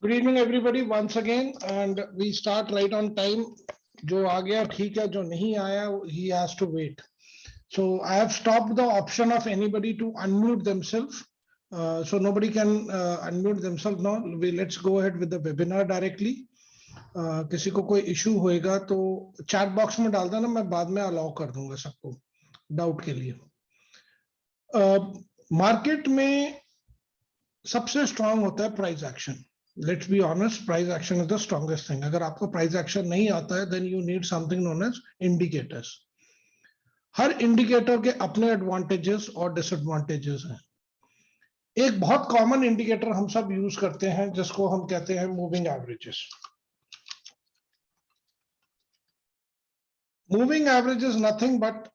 Good evening, everybody, once again, and we start right on time. जो आ गया ठीक है, जो नहीं आया he has to wait. So I have stopped the option of anybody to unmute themselves. So nobody can unmute themselves now. Let's go ahead with the webinar directly. किसी को कोई issue होएगा तो chat box में डाल देना, मैं बाद में allow कर दूंगा सबको doubt के लिए. Market में सबसे strong होता है price action. Let's be honest, price action is the strongest thing. अगर आपको price action नहीं आता है, then you need something known as indicators. Her indicator के अपने एडवांटेजेस और डिसएडवांटेजेस हैं. एक बहुत कॉमन इंडिकेटर हम सब यूज करते हैं जिसको हम कहते हैं moving averages. Moving average is nothing but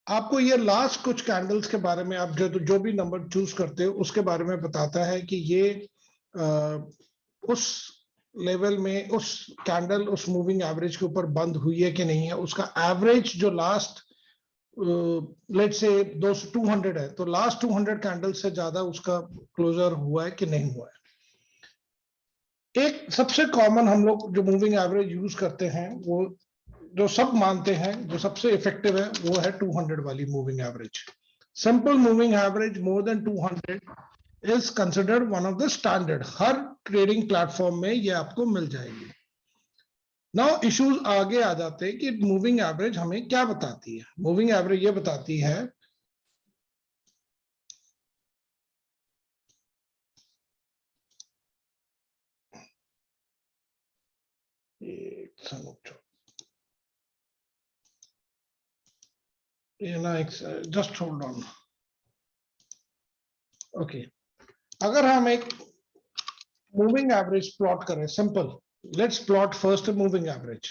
आपको ये लास्ट कुछ कैंडल्स के बारे में, आप जो भी नंबर चूज करते हो उसके बारे में बताता है कि ये उस लेवल में उस कैंडल उस मूविंग एवरेज के ऊपर बंद हुई है कि नहीं है. उसका एवरेज जो लास्ट लेट्स से 200 है तो लास्ट 200 कैंडल से ज्यादा उसका क्लोजर हुआ है कि नहीं हुआ है. एक सबसे कॉमन हम लोग जो मूविंग एवरेज यूज करते हैं, वो जो सब मानते हैं जो सबसे इफेक्टिव है, वो है 200 वाली moving average. Simple moving average more than 200 is considered one of the standard. Her trading platform में ये आपको मिल जाएगी. नाउ इश्यूज आगे आ जाते हैं कि मूविंग एवरेज हमें क्या बताती है. मूविंग एवरेज ये बताती है जस्ट होल्ड ऑन. ओके, अगर हम एक मूविंग एवरेज प्लॉट करें, simple, let's plot first moving average.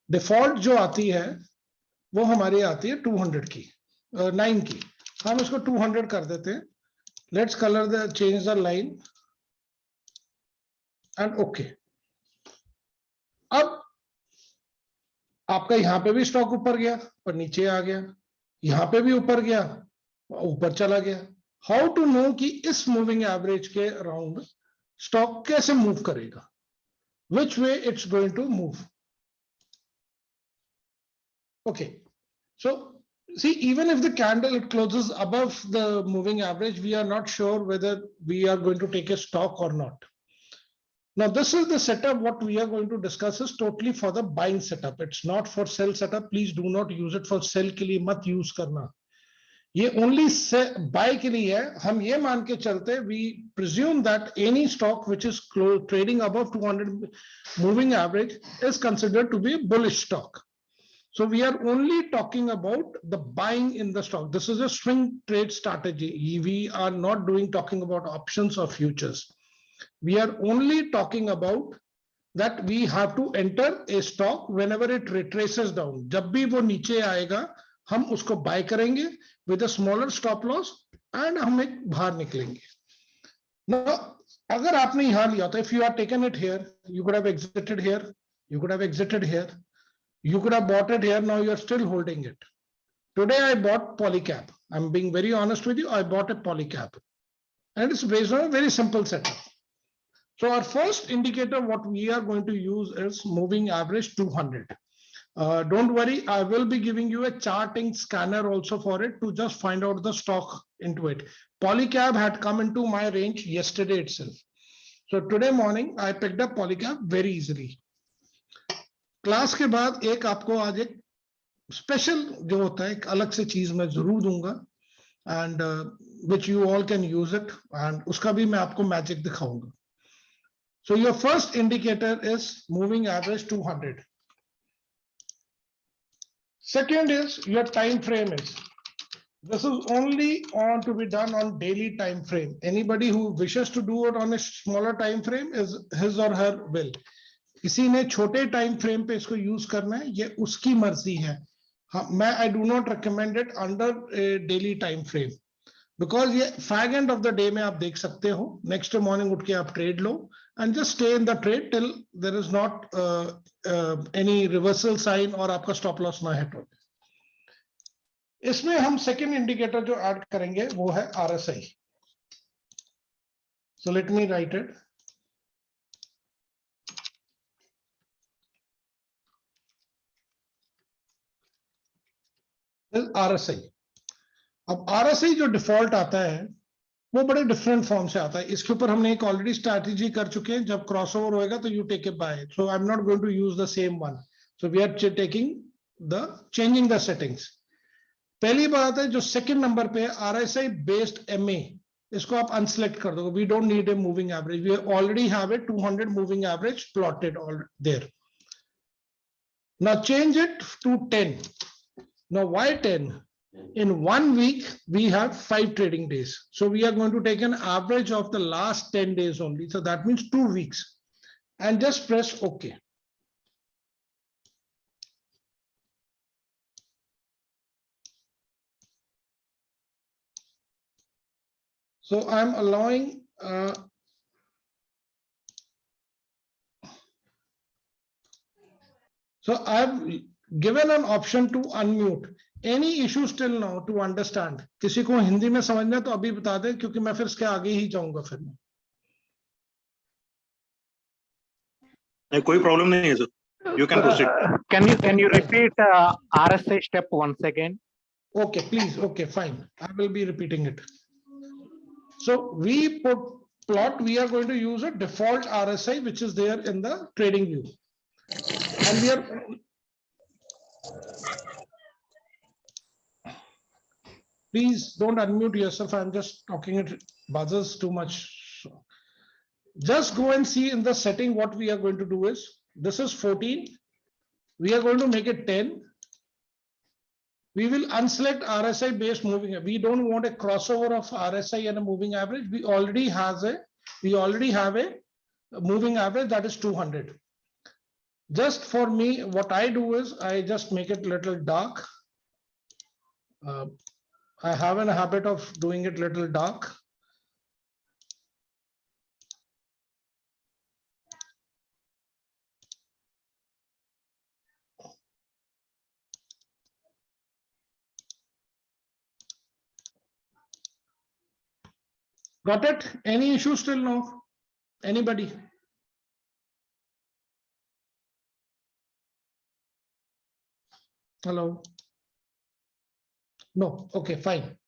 Default जो आती है वो हमारी आती है 200 की, 9 की. हम इसको 200 कर देते हैं. Let's colour the change the line and okay. अब आपका यहां पे भी स्टॉक ऊपर गया पर नीचे आ गया, यहां पे भी ऊपर गया ऊपर चला गया. हाउ टू नो कि इस मूविंग एवरेज के अराउंड स्टॉक कैसे मूव करेगा, which way it's going to move. Okay, so see, even if the candle it closes above the moving average, we are not sure whether we are going to take a stock or not. Now this is the setup. What we are going to discuss is totally for the buying setup. It's not for sell setup. Please do not use it for sell के लिए मत use करना. ये only buy के लिए है. हम ये मान के चलते, we presume that any stock which is trading above 200 moving average is considered to be a bullish stock. So we are only talking about the buying in the stock. This is a swing trade strategy. We are not talking about options or futures. We are only talking about that we have to enter a stock whenever it retraces down. जब भी वो नीचे आएगा हम उसको bye करेंगे with a smaller stop loss and हम एक बाहर निकलेंगे. Now, अगर आपने यहाँ लिया तो if you are taken it here, you could have exited here, you could have exited here, you could have bought it here. Now you are still holding it. Today I bought Polycab. I'm being very honest with you. I bought a Polycab, and it's based on a very simple setup. So our first indicator, what we are going to use is moving average 200. Don't worry, I will be giving you a charting scanner also for it to just find out the stock into it. Polycab had come into my range yesterday itself. So today morning I picked up Polycab very easily. Class के बाद एक आपको आज एक special जो होता है एक अलग से चीज मैं जरूर दूंगा, and which you all can use it, and उसका भी मैं आपको मैजिक दिखाऊंगा. So your first indicator is moving average 200. Second is your time frame is. This is only on to be done on daily time frame. Anybody who wishes to do it on a smaller time frame is his or her will. किसी ने छोटे time frame पे इसको use करना है, ये उसकी मर्जी है. मैं I do not recommend it under daily time frame, because ये fag end of the day में आप देख सकते हो. नेक्स्ट मॉर्निंग उठ के आप ट्रेड लो and just stay in the trade till there is not any reversal sign और आपका स्टॉप लॉस ना हिट हो. इसमें हम सेकेंड इंडिकेटर जो ऐड करेंगे वो है RSI. So let me write it. RSI. अब RSI जो डिफॉल्ट आता है वो बड़े डिफरेंट फॉर्म से आता है. इसके ऊपर हमने एक ऑलरेडी स्ट्रैटेजी कर चुके हैं. जब क्रॉसओवर होएगा तो you take a buy. So I am not going to use the same one. So we are taking the changing the settings. पहली बात है जो सेकंड नंबर पे RSI बेस्ड MA, इसको आप अनसेलेक्ट कर दो. We don't need a moving average. We already have a 200 moving average plotted all there. Now change it to 10. Now why 10? In 1 week, we have 5 trading days. So we are going to take an average of the last 10 days only. So that means 2 weeks. And just press OK. So I'm allowing so I've given an option to unmute. Any issue still now to understand? किसी को हिंदी में समझना तो अभी बता दें, क्योंकि मैं फिर इसके आगे ही जाऊंगा. फिर कोई प्रॉब्लम नहीं है sir. You can proceed. Can you repeat RSI step once again? Okay, please. Okay, fine. I will be repeating it. So we plot. We are going to use a default RSI which is there in the trading view, and we are. Please don't unmute yourself. I'm just talking. It buzzes too much. Just go and see in the setting. What we are going to do is, this is 14. We are going to make it 10. We will unselect RSI based moving. We don't want a crossover of RSI and a moving average. We already have a moving average that is 200. Just for me, what I do is I just make it little dark. I have a habit of doing it little dark. Got it? Any issue still now? Anybody? Hello? No. Okay, fine.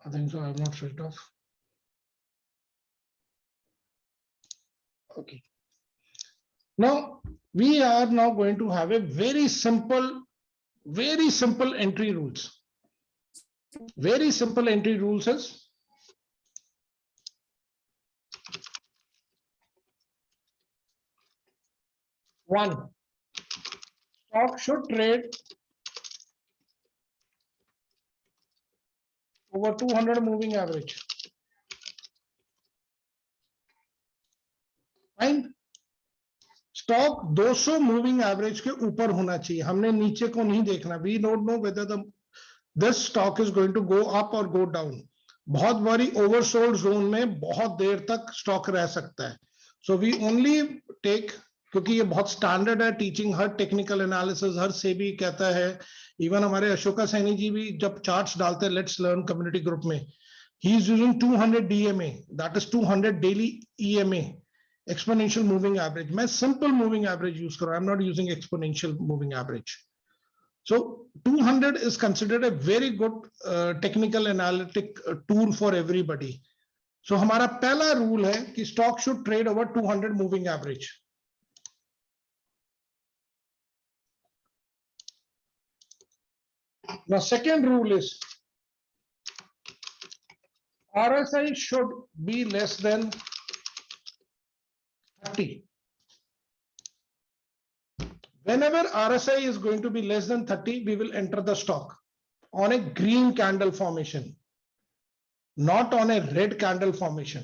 I think so. I have not switched off. Okay. Now we are now going to have a very simple entry rules. Very simple entry rules is one, stock should trade over 200 moving average. Fine. Stock 200 moving average के ऊपर होना चाहिए. हमने नीचे को नहीं देखना. We don't know whether this stock is going to go up और गो डाउन. बहुत बड़ी ओवरसोल्ड जोन में बहुत देर तक स्टॉक रह सकता है. सो वी ओनली टेक, क्योंकि ये बहुत स्टैंडर्ड है टीचिंग. हर टेक्निकल एनालिसिस, हर से भी कहता है. इवन हमारे अशोका सैनी जी भी जब चार्ट्स डालते हैं लेट्स लर्न कम्युनिटी ग्रुप में, he is using 200 DMA, that is 200 daily EMA, exponential moving average. मैं simple moving average use करूँ. I'm not using exponential moving average. So 200 is considered a very good technical analytic tool for everybody. So हमारा पहला rule है कि stock should trade over 200 moving average. Now second rule is RSI should be less than 30. Whenever RSI is going to be less than 30, we will enter the stock on a green candle formation, not on a red candle formation.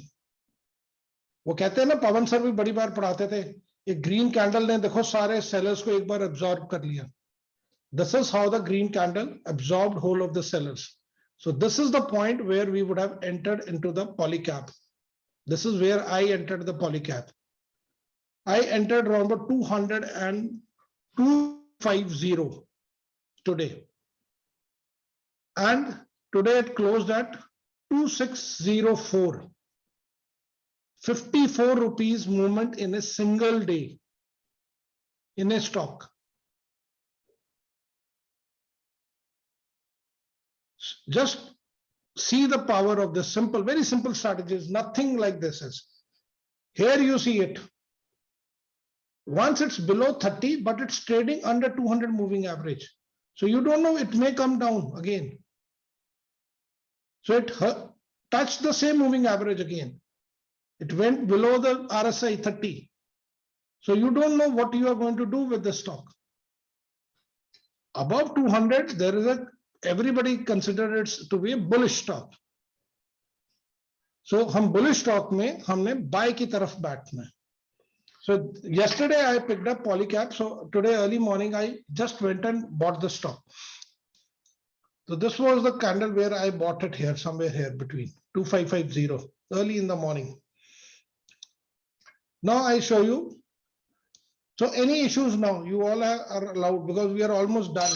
वो कहते हैं ना, पवन sir भी बड़ी बार पढ़ाते थे, ये green candle ने देखो सारे सेलर्स को एक बार एब्जॉर्ब कर लिया. This is how the green candle absorbed whole of the sellers. So this is the point where we would have entered into the polycap. This is where I entered the polycap. I entered around 200 and 250. today. And today it closed at 2604. 54 rupees movement in a single day in a stock. Just see the power of this simple, very simple strategies. Nothing like this is. Here you see it. Once it's below 30, but it's trading under 200 moving average. So you don't know, it may come down again. So it touched the same moving average again. It went below the RSI 30. So you don't know what you are going to do with the stock. Above 200, there is everybody considers it to be a bullish stock. So हम bullish stock में हमने buy की तरफ बैठना है. So yesterday I picked up Polycab. So today early morning I just went and bought the stock. So this was the candle where I bought it here, somewhere here between 2550 early in the morning. Now I show you. So any issues now, you all are allowed because we are almost done.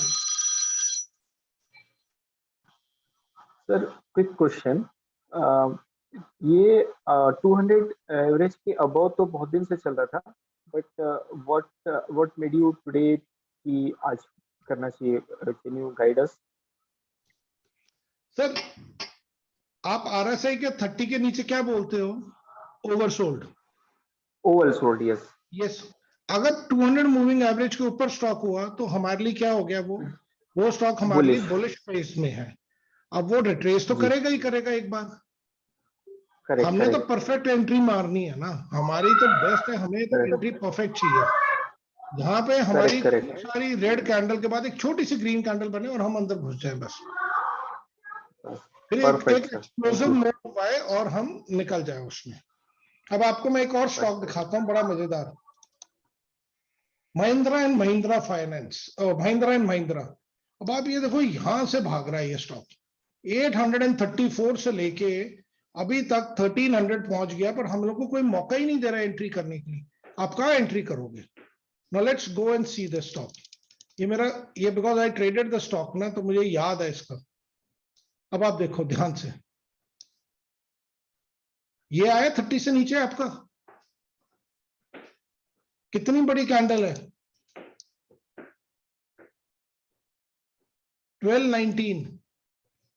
Sir, quick question. ये 200 average के above तो बहुत दिन से चल रहा था, but what made you today कि आज करना चाहिए? Can you guide us? Sir, आप RSI के 30 के नीचे क्या बोलते हो? ओवरसोल्ड. Oversold, yes. यस. अगर 200 मूविंग एवरेज के ऊपर स्टॉक हुआ तो हमारे लिए क्या हो गया? वो स्टॉक हमारे लिए बुलिश फेज में है. अब वो रिट्रेस तो करेगा ही करेगा एक बार. हमने तो परफेक्ट एंट्री मारनी है ना. हमारी तो बेस्ट है, हमें तो एंट्री परफेक्ट चाहिए. जहां पे हमारी सारी रेड कैंडल के बाद एक छोटी सी ग्रीन कैंडल बने और हम अंदर घुस जाए बस. फिर एक एक्सप्लोसिव मूव आए और हम निकल जाए उसमें. अब आपको मैं एक और स्टॉक दिखाता हूं, बड़ा मजेदार. Mahindra and Mahindra finance, Mahindra and Mahindra. अब आप ये देखो, यहां से भाग रहा है ये स्टॉक. 834 से लेके अभी तक 1300 पहुंच गया, पर हम लोग को कोई मौका ही नहीं दे रहा है एंट्री करने के लिए. आप कहां एंट्री करोगे? Now let's go and see the stock. ये because I traded the stock ना, तो मुझे याद है इसका. अब आप देखो ध्यान से, ये आया 30 से नीचे आपका. कितनी बड़ी कैंडल है? 1219.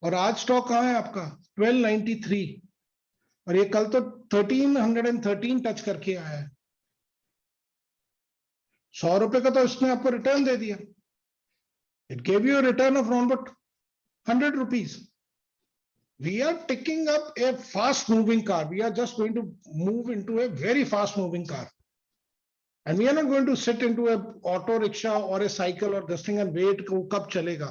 और आज स्टॉक कहां है आपका? 1293. और ये कल तो 1313 टच करके आया है. 100 रुपए का तो इसने आपको रिटर्न दे दिया. It gave you return of around about 100 rupees. We are picking up a fast moving car. We are just going to move into a very fast moving car. And we are not going to sit into a auto rickshaw or a cycle or this thing and wait ko kab chalega.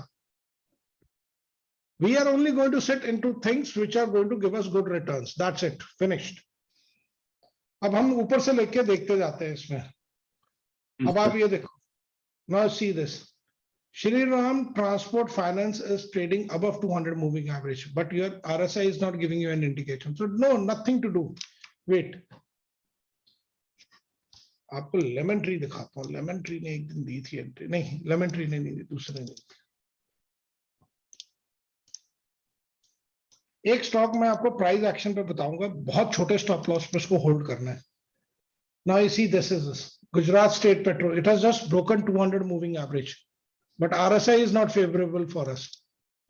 We are only going to sit into things which are going to give us good returns. That's it. Finished. अब हम ऊपर से लेके देखते जाते हैं इसमें. अब आप ये देखो. Now see this. Shriram Transport Finance is trading above 200 moving average, but your RSI is not giving you an indication. So no, nothing to do. Wait. आपको लेमन ट्री दिखाता हूँ. लेमन ट्री ने एक दिन दी थी एंट्री. नहीं, lemon tree ने नहीं दी, दूसरे ने. एक स्टॉक मैं आपको प्राइस एक्शन पे बताऊंगा. बहुत छोटे स्टॉप लॉस पे इसको होल्ड करना है. Now you see this is this. Gujarat State Petrol. It has just broken 200 moving average. But RSI is not favorable for us.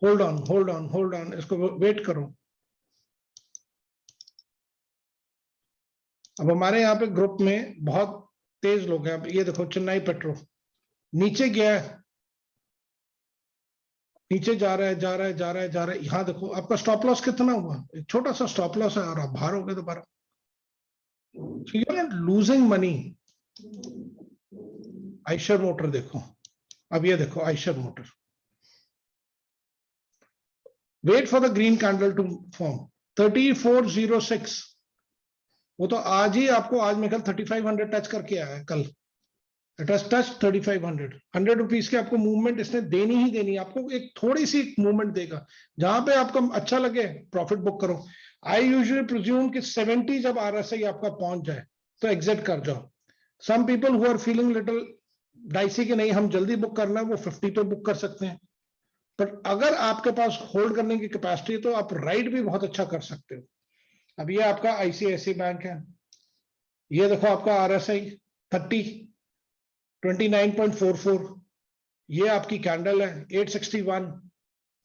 Hold on, hold on, hold on. इसको wait करो. अब हमारे यहाँ पे ग्रुप में बहुत तेज लोग हैं. अब ये देखो, चेन्नई पेट्रो नीचे गया है, नीचे जा रहा है, जा रहा है, जा रहा है, जा रहा है. यहाँ देखो आपका स्टॉप लॉस कितना हुआ? एक छोटा सा स्टॉप लॉस है और आप बाहर हो गए दोबारा. So you are not losing money. Eicher motor देखो. अब ये देखो Eicher motor. Wait for the green candle to form. 3406. वो तो आज ही आपको, आज मेरे ख्याल 3500 टच करके आया है कल. It has touch 3500. 100 रुपीज के आपको मूवमेंट इसने देनी ही देनी. आपको एक थोड़ी सी मूवमेंट देगा. जहां पे आपको अच्छा लगे प्रॉफिट बुक करो. आई यूजुअली प्रिज्यूम कि 70 जब RSI आपका पहुंच जाए तो एग्जिट कर जाओ. Some people who are feeling little dicey की नहीं, हम जल्दी बुक करना है वो 50 पे बुक कर सकते हैं। पर अगर आपके पास होल्ड करने की कैपेसिटी है तो आप राइड भी बहुत अच्छा कर सकते हो। अब ये आपका आईसीआईसी बैंक है, ये देखो आपका आरएसआई 30 29.44, ये आपकी कैंडल है 861,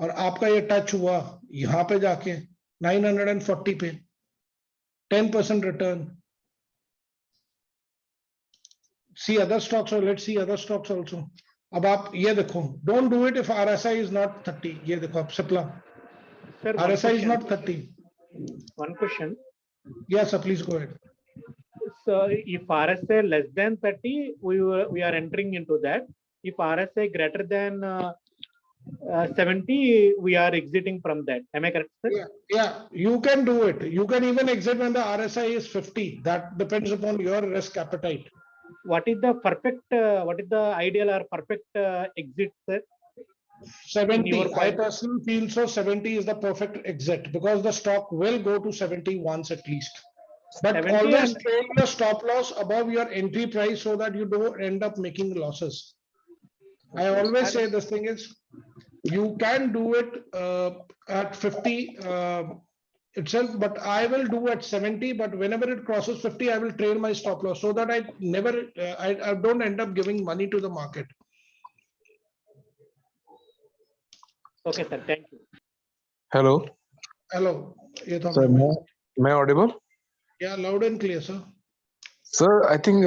और आपका ये टच हुआ यहां पे जाके 940 पे, 10% रिटर्न। सी अदर स्टॉक्स, और let's see other stocks also. अब आप ये देखो, don't do it if RSI is not 30। ये देखो आप Cipla, Sir, RSI is not 30। one question. Yes sir, please go ahead. So if RSI less than 30, we are entering into that. If RSI greater than 70, we are exiting from that. Am I correct, sir? Yeah, you can do it. You can even exit when the RSI is 50. That depends upon your risk appetite. What is the perfect? What is the ideal or perfect exit, sir? 70. your I point. personally feel so 70 is the perfect exit because the stock will go to 70 once at least. But 70 always and- trail your stop loss above your entry price so that you don't end up making losses. I always say this thing is, you can do it at 50 itself, but I will do at 70. But whenever it crosses 50, I will trail my stop loss so that I never, I don't end up giving money to the market. Okay, sir. Thank you. Hello Hello, ये तो sir, मैं Audible? yeah, loud and clear, sir. Sir I think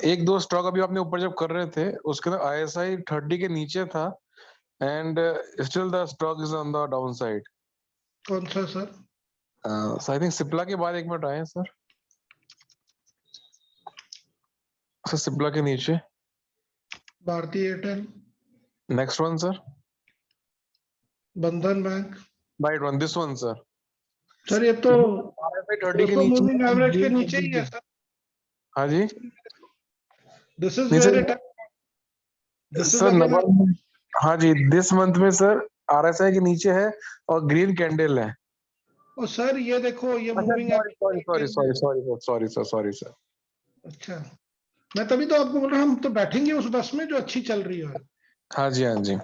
एक दो stock अभी आपने ऊपर जब कर रहे थे उसके अंदर आईएसआई 30 के नीचे था and still the stock is on the down side. कौन सा sir? So I think Cipla के बाद 1 मिनट आए सर। सर सिप्ला के नीचे भारतीय एयरटेल, नेक्स्ट वन सर, बंधन bank. Right one, this one sir. Sir ये तो आईएसआई 30 के 200 नीचे मूविंग एवरेज के नीचे ही है सर। हाँ जी दिस इज नहीं where sir, it, this is sir again. November, हाँ जी दिस मंथ में सर आरएसआई के नीचे है और ग्रीन कैंडल है। ओ सर ये देखो, ये मूविंग सॉरी सर। अच्छा, मैं तभी तो आपको बोल रहा हूँ, हम तो बैठेंगे उस बस में जो अच्छी चल रही है। हाँ जी हाँ जी।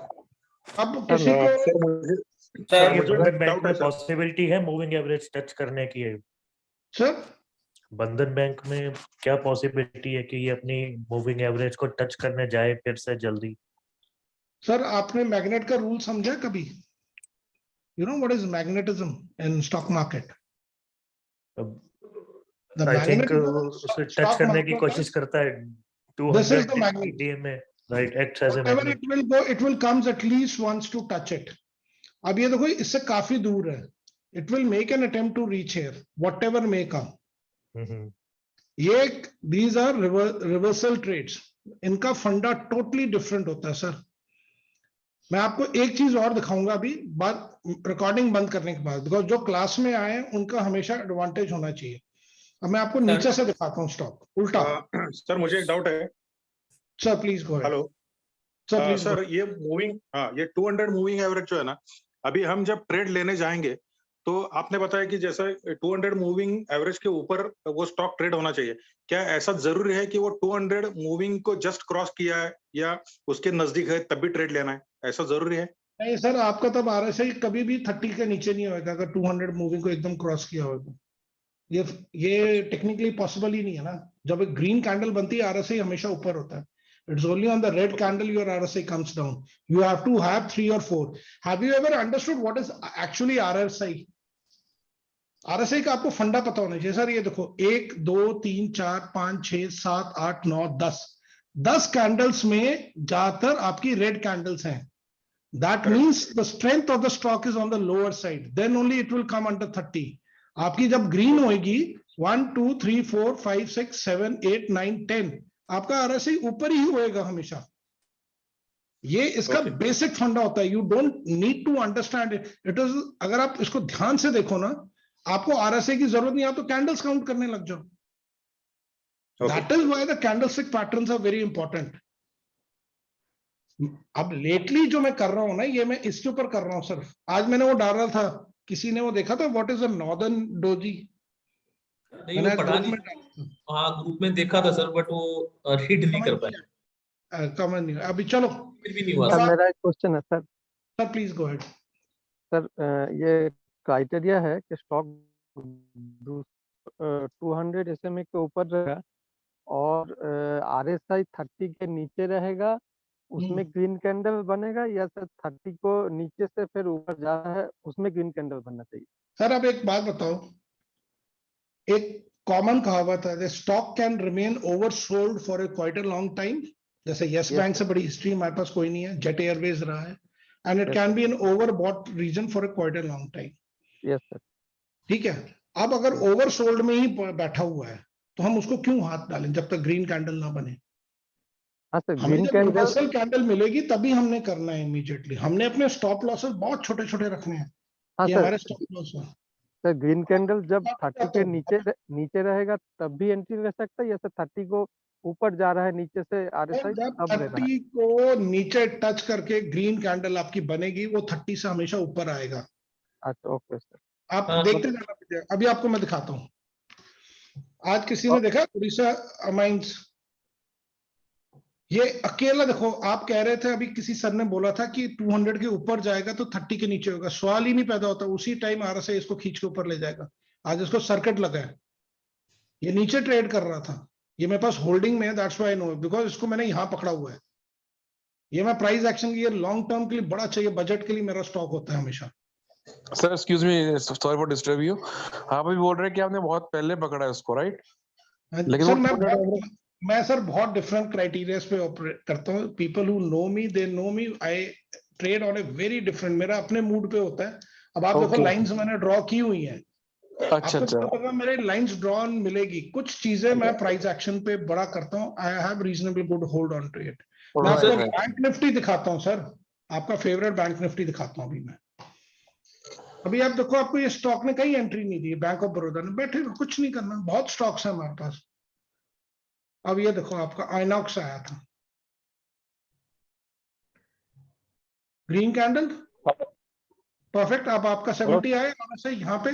अब किसी को सर ये मुझे बंधन बैंक डाउट है में सर। पॉसिबिलिटी है मूविंग एवरेज टच करने की है? सर, बंधन बैंक में क्या पॉसिबिलिटी है कि ये अपनी मूविंग एवरेज को टच करने जाए फिर से जल्दी? सर आपने मैग्नेट का रूल समझा कभी? You know what is magnetism in stock market? The I think magnetism उसे टच करने की कोशिश करता है। This is the 200 magnet. DMA, right, acts as a whatever magnet. it will go, it will comes at least once to touch it. अब ये देखो इससे काफी दूर है, it will make an attempt to reach here, whatever may come. हम्म, ये these are reversal trades. इनका फंडा टोटली डिफरेंट होता है सर। मैं आपको एक चीज और दिखाऊंगा अभी बात रिकॉर्डिंग बंद करने के बाद, बिकॉज जो क्लास में आए उनका हमेशा एडवांटेज होना चाहिए। अब मैं आपको नीचे से दिखाता हूँ स्टॉक उल्टा। सर मुझे एक डाउट है। Sir please go ahead. Hello sir please sir, ये मूविंग, हाँ ये 200 मूविंग एवरेज जो है ना, अभी हम जब ट्रेड लेने जाएंगे तो आपने बताया कि जैसा 200 मूविंग एवरेज के ऊपर वो स्टॉक ट्रेड होना चाहिए। क्या ऐसा जरूरी है कि वो 200 मूविंग को जस्ट क्रॉस किया है या उसके नजदीक है तब भी ट्रेड लेना है? ऐसा जरूरी है? नहीं सर, आपका तब आरएसआई कभी भी 30 के नीचे नहीं होगा अगर 200 मूविंग को एकदम क्रॉस किया होगा। ये टेक्निकली पॉसिबल ही नहीं है ना। जब एक ग्रीन कैंडल बनती है आरएसआई हमेशा ऊपर होता है। It's only on the red candle your RSI comes down. You have to have 3 or 4. Have you ever understood what is actually RSI? RSI का आपको फंडा पता होना चाहिए सर। ये देखो 1 2 3 4 5 6 7 8 9 10 कैंडल्स में ज्यादातर आपकी रेड कैंडल्स हैं। That means the strength of the stock is on the lower side. Then only it will come under 30. आपकी जब ग्रीन होगी 1 2 3 4 5 6 7 8 9 10, आपका आरएसआई ऊपर ही होएगा हमेशा। ये इसका बेसिक फंडा होता है। You don't need to understand it is, अगर आप इसको ध्यान से देखो ना, आपको आरएसआई की जरूरत नहीं, आप तो कैंडल्स काउंट करने लग जाओ। That is why the candlestick patterns are very important. अब लेटली जो मैं कर रहा हूं ना, ये मैं इसके ऊपर कर रहा हूं सिर्फ। आज मैंने वो डाल रहा था, किसी ने वो देखा था, what is a northern doji? नहीं वो पढ़ा नहीं। हाँ ग्रुप में देखा था सर, बट वो रीड नहीं कर पाया। कॉमन नहीं हुआ अभी। चलो फिर भी नहीं हुआ अब सर। आप- मेरा एक क्वेश्चन है sir. Sir please go ahead. Sir ये क्राइटेरिया है कि स्टॉक 200 SMA के ऊपर रहेगा और RSI 30 के नीचे रहेगा, उसमें ग्रीन कैंडल बनेगा, या सर 30 को नीचे से फिर ऊपर जा रहा है उसमें ग्रीन कैंडल बनना चाहिए? सर आप एक बात बताओ, एक कॉमन कहावत है, stock can remain oversold for a quite a long time. जैसे यस Yes, बैंक sir. से बड़ी हिस्ट्री हमारे पास कोई नहीं है, जेट एयरवेज रहा है, and it Yes, can be an overbought region for a quite a long time. Yes sir. ठीक है, अब अगर ओवरसोल्ड में ही बैठा हुआ है तो हम उसको क्यों हाथ डालें जब तक ग्रीन कैंडल ना बने? हाँ सर, हमें ग्रीन जब कैंडल। रिवर्सल कैंडल मिलेगी तभी हमने करना है इमीडिएटली। हमने अपने स्टॉप लॉसेस बहुत छोटे छोटे रखने हैं, हाँ ये सर, हमारे स्टॉप लॉस है। सर ग्रीन कैंडल जब अब 30 के नीचे रहेगा तब भी एंट्री ले सकता है, या सर 30 को ऊपर जा रहा है नीचे से RSI जब तब ले रहा है? 30 को नीचे टच करके ग्रीन कैंडल आपकी बनेगी, वो 30 से हमेशा ऊपर आएगा। अच्छा, ओके सर। आप हाँ, देखते जाना, अभी आपको मैं दिखाता हूँ। आज किसी ने देखा उड़ीसा माइंस, ये अकेला देखो। आप कह रहे थे अभी, किसी सर ने बोला था कि 200 के ऊपर जाएगा तो 30 के नीचे होगा, सवाल ही नहीं पैदा होता। उसी टाइम RSI इसको खींच के ऊपर ले जाएगा। आज इसको सर्किट लगा है, ये नीचे ट्रेड कर रहा था, ये मेरे पास होल्डिंग में है, that's why I know, because इसको मैंने यहां पकड़ा हुआ है। ये मैं प्राइस एक्शन की लॉन्ग टर्म के लिए बड़ा चाहिए, बजट के लिए मेरा स्टॉक होता है हमेशा। Sir excuse me, sorry for disturb you. आप अभी बोल रहे हैं कि आपने बहुत पहले पकड़ा है उसको, राइट? लेकिन सर वो मैं सर बहुत डिफरेंट क्राइटेरिया पे ऑपरेट करता हूँ। People who know me, they know me, I trade on a very different, मेरा अपने मूड पे होता है। अब आप देखो Okay. लाइंस मैंने ड्रॉ की हुई हैं, अच्छा आपको अच्छा। पता होगा मेरे लाइंस ड्रॉ मिलेगी। कुछ चीजें मैं प्राइस एक्शन पे बड़ा करता हूँ, I have reasonable good hold on to it. मैं Right, आपको right. बैंक निफ्टी दिखाता हूँ सर, आपका फेवरेट बैंक निफ्टी दिखाता हूँ अभी मैं। अभी आप देखो, आपको ये स्टॉक ने कहीं एंट्री नहीं दी, बैंक ऑफ बड़ौदा ने, बैठे रहो, कुछ नहीं करना, बहुत स्टॉक्स है हमारे पास। अब ये देखो, आपका आइनॉक्स आया था, ग्रीन कैंडल, परफेक्ट। अब आपका 70 आया और ऐसे यहाँ पे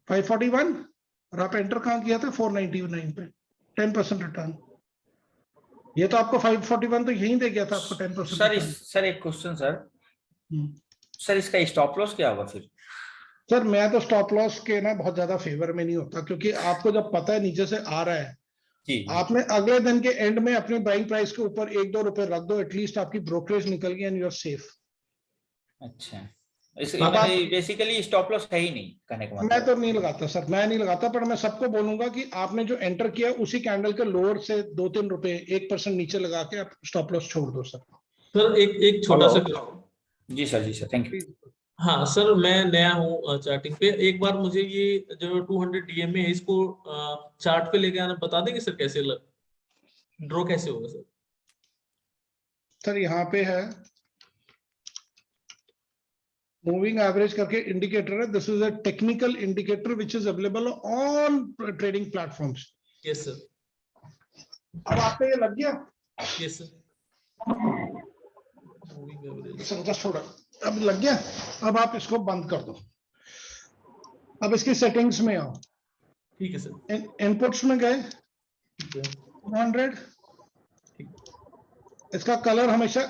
541, और आप एंटर कहाँ किया था? 499 पे, 10% रिटर्न। ये तो आपको 541 तो यहीं दे गया था आपको 10% सर रिटर्न। सर एक क्वेश्चन सर, इसका स्टॉप लॉस क्या होगा फिर? सर मैं तो स्टॉप लॉस के ना बहुत ज्यादा फेवर में नहीं होता, क्योंकि आपको जब पता है नीचे से आ रहा है, जी आपने अगले दिन के एंड में अपने बाइंग प्राइस के ऊपर 1-2 रुपए रख दो, एटलीस्ट आपकी ब्रोकरेज निकल गई एंड यू आर सेफ। अच्छा, इस अब आप, बेसिकली स्टॉप लॉस है ही नहीं कहने का मैं मतलब? तो नहीं लगाता सर, मैं नहीं लगाता, पर मैं सबको बोलूंगा कि आपने जो एंटर किया उसी कैंडल के लोअर से 2-3 रुपए 1% नीचे लगा के आप स्टॉप लॉस छोड़ दो सर। सर एक छोटा सा जी सर, थैंक यू। हाँ सर, मैं नया हूँ चार्टिंग पे। एक बार मुझे ये जो 200 DMA है इसको चार्ट पे लेके आना बता देंगे सर, कैसे ड्रॉ कैसे होगा सर? सर यहाँ पे है मूविंग एवरेज करके इंडिकेटर है, this is a technical indicator which is available on trading platforms. Yes sir. अब आपको ये लग गया? Yes sir. Moving average sir just थोड़ा, अब लग गया। अब आप इसको बंद कर दो, अब इसकी सेटिंग्स में आओ, ठीक है सर। इनपुट्स में गए, ठीक है 200, इसका कलर हमेशा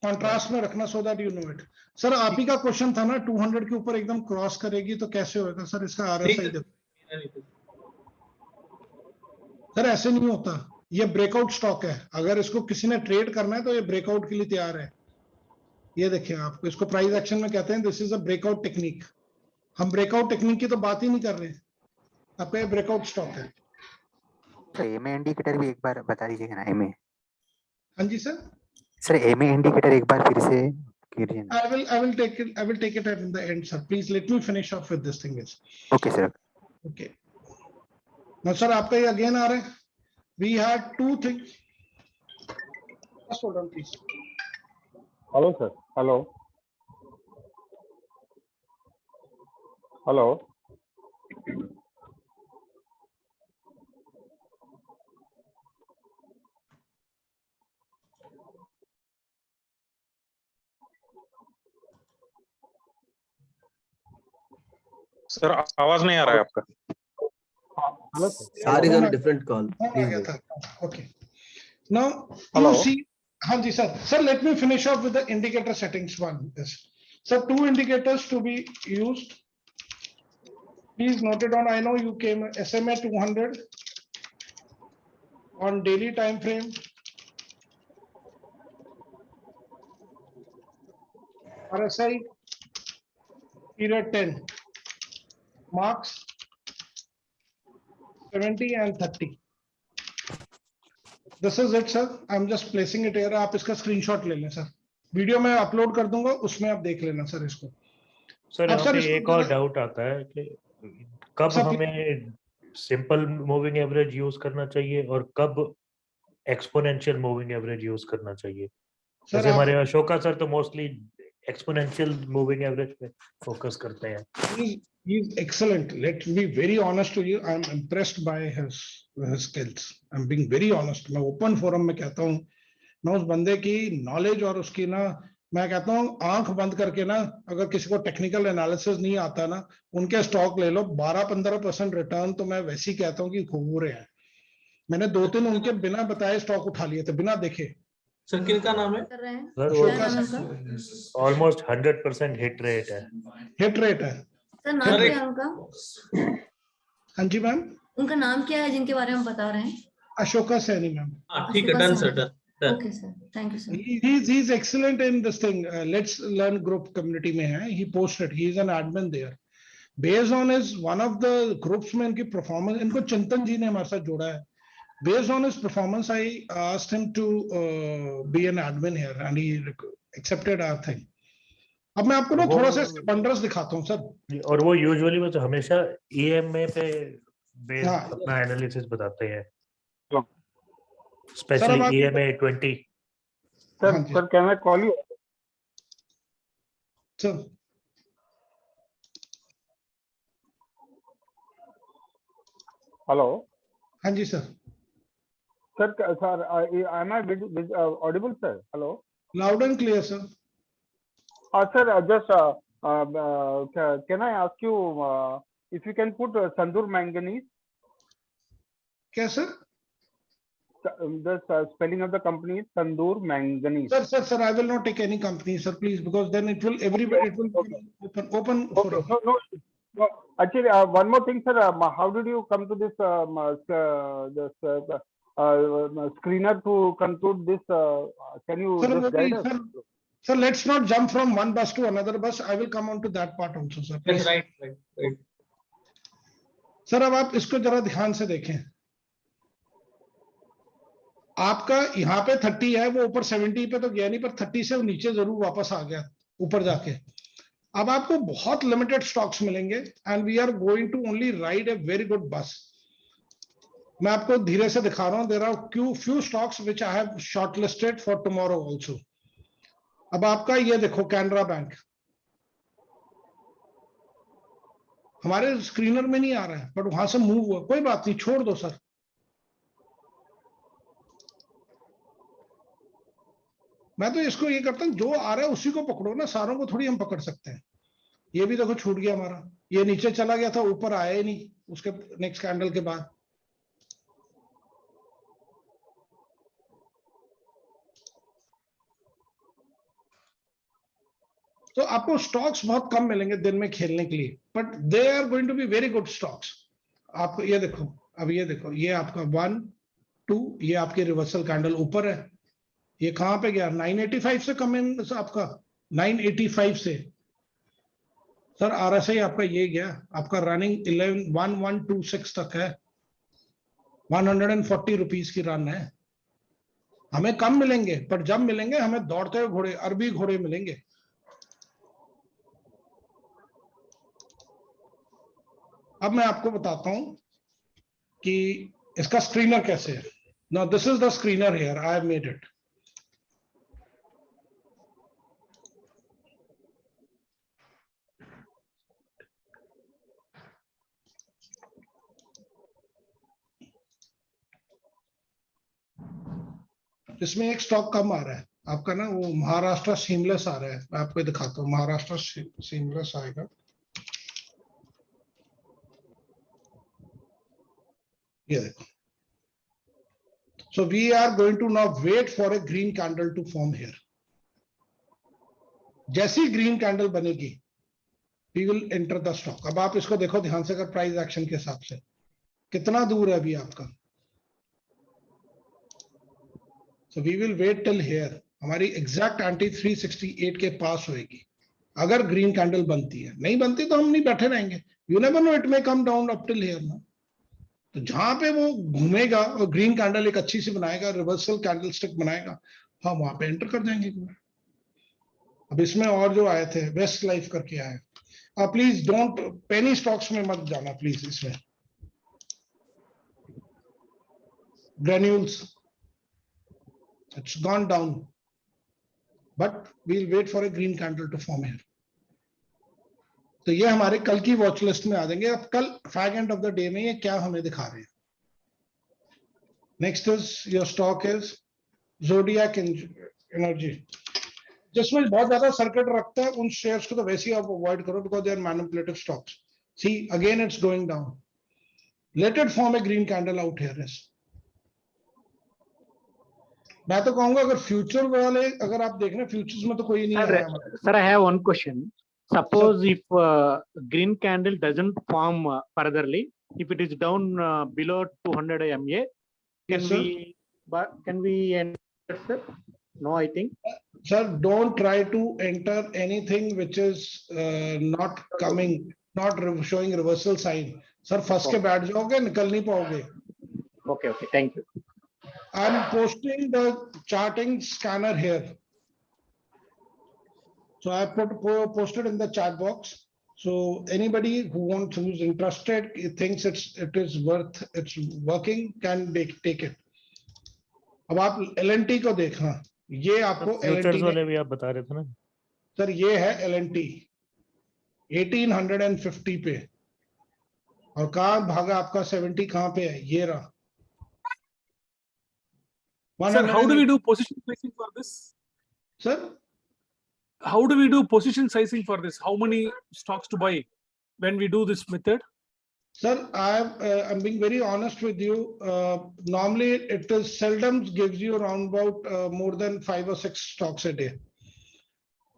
कंट्रास्ट में रखना, so that you know it. Sir आप ही का क्वेश्चन था ना, 200 के ऊपर एकदम क्रॉस करेगी तो कैसे होगा? सर इसका RSI देखो सर, ऐसे नहीं होता, ये ब्रेकआउट स्टॉक है। अगर इसको किसी ने ट्रेड करना है तो ये ब्रेकआउट के लिए तैयार है। ये देखिए, आपको इसको प्राइस एक्शन में कहते हैं, this is a breakout technique. हम ब्रेकआउट टेक्निक की तो बात ही नहीं कर रहे, आपका ये ब्रेकआउट स्टॉक है। सर एमए इंडिकेटर भी एक बार बता दीजिएगा ना, एमए। हाँ जी सर, सर एमए इंडिकेटर एक बार फिर से कीजिए ना। I will take it at the end, sir. Please let me finish off with this thing. Is okay sir. okay. Now, sir, आपका ये again आ रहा है. We had two things. Just hold on, please. Hello sir. Hello hello. Sir आवाज नहीं आ रहा है आपका। Hello sir. Sorry, on a different call. आ गया था. Okay. Now Hello. you see, हाँ जी sir. Sir, let me finish off with the indicator settings one. Yes. So 2 indicators to be used. Please note it on. I know you came SMA 200 on daily time frame. RSI period 10. Marks 70 and 30. This is it, sir. I'm just placing it here. आप इसका screenshot ले लें sir. Video में upload कर दूंगा, उसमें आप देख लेना सर इसको. सर अब यहाँ सर पे इसको एक और डाउट आता है कि कब सर, हमें सिंपल मूविंग एवरेज यूज करना चाहिए और कब एक्सपोनेंशियल मूविंग एवरेज यूज करना चाहिए. सर जैसे आप हमारे अशोका सर तो मोस्टली एक्सपोनेंशियल मूविंग एवरेज पे फोकस करते हैं. he's excellent. Let's be very honest to you. I'm impressed by his skills. I'm being very honest. मैं ओपन फोरम में कहता हूँ, मैं उस बंदे की नॉलेज और उसकी ना, मैं कहता हूँ आंख बंद करके ना, अगर किसी को टेक्निकल एनालिसिस नहीं आता ना, उनके स्टॉक ले लो. 12-15% रिटर्न तो मैं वैसे ही कहता हूँ कि खूब हो रहे हैं. मैंने 2-3 उनके बिना बताए स्टॉक उठा लिए थे, बिना देखे. सर किनका नाम है? सर वो ऑलमोस्ट 100% हिट रेट है. हिट रेट है. सर नाम क्या है उनका? हाँ जी मैम. उनका नाम क्या है जिनके बारे में बता रहे हैं? अशोका सैनी मैम. ठीक है, done sir, done. Okay sir, thank you sir. He's excellent in this thing. Let's learn group community में है. He posted. He is an admin there. Based on his one of the groups में इनकी performance, इनको चिंतन जी ने हमारे साथ जोड़ा है. Based on his performance, I asked him to be an admin here, and he accepted our thing. अब मैं आपको ना थोड़ा सा वंडर्स दिखाता हूँ सर. और वो यूजुअली वो हमेशा EMA पे बेस्ड अपना एनालिसिस बताते हैं, specially EMA 20. Sir can I call you? Sir hello. हाँ जी sir. Sir am I audible sir? Hello. Loud and clear sir. Sir, just can I ask you if you can put Sandur Manganese? क्या sir? The spelling of the company is Sandur Manganese. Sir, I will not take any company, sir, please, because then it will everybody it will open Okay. forum. No. Actually, one more thing, sir. How did you come to this screener to conclude this? Can you just guide us? Sir, let's not jump from one bus to another bus. I will come on to that part also, sir. Yes, right. Sir अब आप इसको जरा ध्यान से देखें. आपका यहाँ पे 30 है, वो ऊपर 70 पे तो गया नहीं, पर 30 से नीचे जरूर वापस आ गया ऊपर जाके. अब आपको बहुत लिमिटेड स्टॉक्स मिलेंगे and we are going to only ride a very good bus. मैं आपको धीरे से दिखा रहा हूँ. There are few stocks which I have shortlisted for tomorrow also. अब आपका ये देखो, कैनरा बैंक हमारे स्क्रीनर में नहीं आ रहा है, बट वहां से मूव हुआ. कोई बात नहीं, छोड़ दो सर. मैं तो इसको ये करता हूँ, जो आ रहा है उसी को पकड़ो ना, सारों को थोड़ी हम पकड़ सकते हैं. ये भी देखो छूट गया हमारा. ये नीचे चला गया था, ऊपर आया ही नहीं उसके नेक्स्ट कैंडल के बाद. तो आपको स्टॉक्स बहुत कम मिलेंगे दिन में खेलने के लिए, but they are going to be very good stocks. आपको ये देखो, अब ये देखो, ये आपका 1, 2, ये आपके रिवर्सल कैंडल ऊपर है. ये कहां पे गया? 985 से कम इन आपका 985 से. सर RSI आपका ये गया, आपका रनिंग 1126 तक है. 140 रुपीज की रन है. हमें कम मिलेंगे, पर जब मिलेंगे हमें दौड़ते हुए घोड़े, अरबी घोड़े मिलेंगे. अब मैं आपको बताता हूं कि इसका स्क्रीनर कैसे है. Now this is the screener here, I have made it. इसमें एक स्टॉक कम आ रहा है आपका ना, वो महाराष्ट्र सीमलेस आ रहा है. मैं आपको दिखाता हूँ. महाराष्ट्र सीमलेस आएगा, ये देखो. So we are going to now wait for a green candle to form here. जैसी green candle बनेगी, we will enter the stock. अब आप इसको देखो ध्यान से, अगर प्राइस एक्शन के हिसाब से कितना दूर है अभी आपका. So we will wait till here. हमारी एग्जैक्ट एंटी 368 के पास होएगी अगर ग्रीन कैंडल बनती है. नहीं बनती तो हम नहीं बैठे रहेंगे. You never know, it may come down up till here ना. तो जहां पे वो घूमेगा और ग्रीन कैंडल एक अच्छी सी बनाएगा, रिवर्सल कैंडल स्टिक बनाएगा, हम वहां पे एंटर कर जाएंगे. अब इसमें और जो आए थे वेस्ट लाइफ करके आए, प्लीज डोंट पेनी स्टॉक्स में मत जाना प्लीज. इसमें granules, it's gone down, but we'll wait for a green candle to form here. तो ये हमारे कल की वॉच लिस्ट में आ जाएंगे. अब कल fag end of the day में ये क्या हमें दिखा रहे हैं. Next is your stock is zodiac energy. जिसमें बहुत ज्यादा सर्किट रखता है उन शेयर्स को तो वैसे ही आप अवॉइड करो, because they are manipulative stocks. See again it's going down. Let it form a green candle out here. मैं तो कहूंगा अगर फ्यूचर वाले, अगर आप देख रहे हैं फ्यूचर्स में तो कोई नहीं है. Sir, I have one question. Suppose if green candle doesn't form furtherly, if it is down below 200 MA, Yes, sir. can we enter, sir? No, I think. Sir, don't try to enter anything which is not coming, not showing reversal sign. Sir, फंस के बैठ जाओगे, निकल नहीं पाओगे. Okay, thank you. I'm posting the charting scanner here. So I posted in the chat box. So anybody who's interested, thinks it is it's working, can take it. अब आप LNT को देखना, ये आपको फ्यूचर्स LNT वाले भी आप बता रहे थे ना सर. ये है LNT 1850 पे, और कहाँ भागा आपका 70, कहाँ पे है, ये रहा. Sir, how do we do position sizing for this? Sir, how do we do position sizing for this? How many stocks to buy when we do this method? Sir, I'm being very honest with you. Normally, it is seldom gives you around about more than 5 or 6 stocks a day.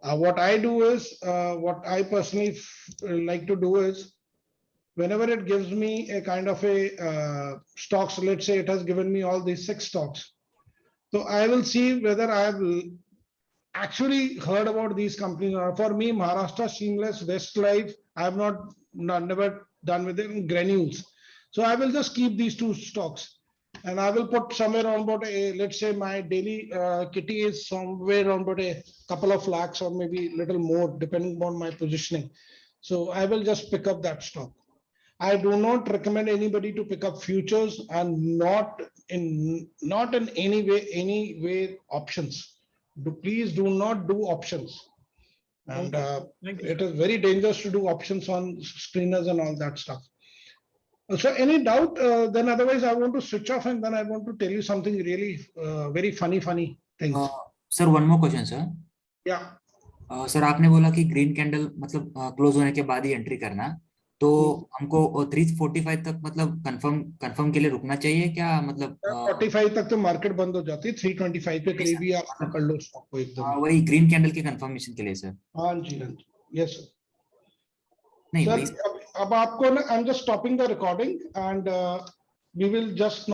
What I do is, what I personally like to do is, whenever it gives me a kind of a stocks, let's say it has given me all these 6 stocks. So I will see whether I have actually heard about these companies. For me, Maharashtra Seamless, Westlife, I have never done with them. Granules. So I will just keep these 2 stocks, and I will put somewhere around about let's say my daily kitty is somewhere around about a couple of lakhs or maybe little more, depending on my positioning. So I will just pick up that stock. I do not recommend anybody to pick up futures, and not in any way options. Please do not do options. And it is very dangerous to do options on screeners and all that stuff. So any doubt, then otherwise I want to switch off, and then I want to tell you something really very funny things. Sir, one more question, sir. Yeah. Sir आपने बोला कि green candle मतलब close होने के बाद ही entry करना, तो हमको 345 तक मतलब कंफर्म के लिए रुकना चाहिए क्या? मतलब 45 तक तो मार्केट बंद हो जाती है, 325 पे करीब ही आप पकड़ लो स्टॉक को एकदम. वही ग्रीन कैंडल के कंफर्मेशन के लिए सर. हाँ जी, यस सर. नहीं सर अब आपको ना, I am just stopping the recording, and we will just